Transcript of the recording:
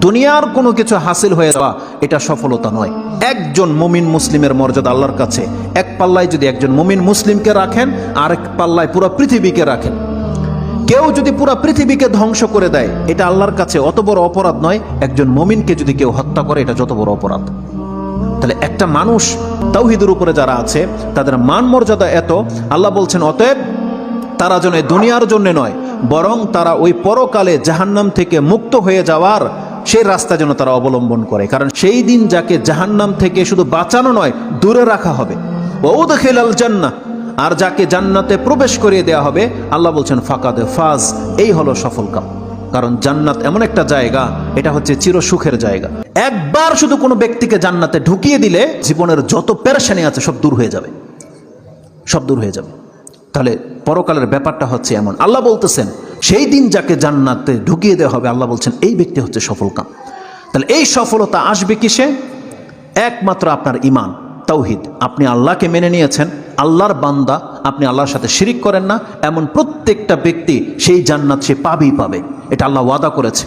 দুনিয়ার কোনো কিছু হাসিল হয়ে যাওয়া এটা সফলতা নয়। একজন মুমিন মুসলিমের মর্যাদা আল্লাহর কাছে এক পাল্লায় যদি একজন মুমিন মুসলিমকে রাখেন, আরেক পাল্লায় পুরো পৃথিবীকে রাখেন। কেউ যদি পুরো পৃথিবীকে ধ্বংস করে দেয়, এটা আল্লাহর কাছে অত বড় অপরাধ নয়। একজন মুমিনকে যদি কেউ হত্যা করে, এটা যত বড় অপরাধ। তাহলে একটা মানুষ তাওহীদের উপরে যারা আছে তাদের মান মর্যাদা এত, আল্লাহ বলছেন অতএব তারা যেন দুনিয়ার জন্য নয়, বরং তারা ওই পরকালে জাহান্নাম থেকে মুক্ত হয়ে যাওয়ার সেই রাস্তা যেন তারা অবলম্বন করে। কারণ সেই দিন যাকে জাহান্নাম থেকে শুধু বাঁচানো নয়, দূরে রাখা হবে। ওয়াউদখিলাল জান্নাহ, আর যাকে জান্নাতে প্রবেশ করিয়ে দেওয়া হবে, আল্লাহ বলছেন ফাকাদে ফাজ, এই হলো সফল কাম। কারণ জান্নাত এমন একটা জায়গা, এটা হচ্ছে চিরসুখের জায়গা। একবার শুধু কোনো ব্যক্তিকে জান্নাতে ঢুকিয়ে দিলে জীবনের যত পেরেশানি আছে সব দূর হয়ে যাবে, সব দূর হয়ে যাবে। তাহলে পরকালের ব্যাপারটা হচ্ছে এমন। আল্লাহ বলতেছেন সেই দিন যাকে জান্নাতে ঢুকিয়ে দেওয়া হবে, আল্লাহ বলছেন এই ব্যক্তি হচ্ছে সফল কাম। তাহলে এই সফলতা আসবে কিসে? একমাত্র আপনার ঈমান, তাওহীদ। আপনি আল্লাহকে মেনে নিয়েছেন, আল্লাহর বান্দা, আপনি আল্লাহর সাথে শিরিক করেন না, এমন প্রত্যেকটা ব্যক্তি সেই জান্নাত সে পাবেই পাবে। এটা আল্লাহ ওয়াদা করেছে।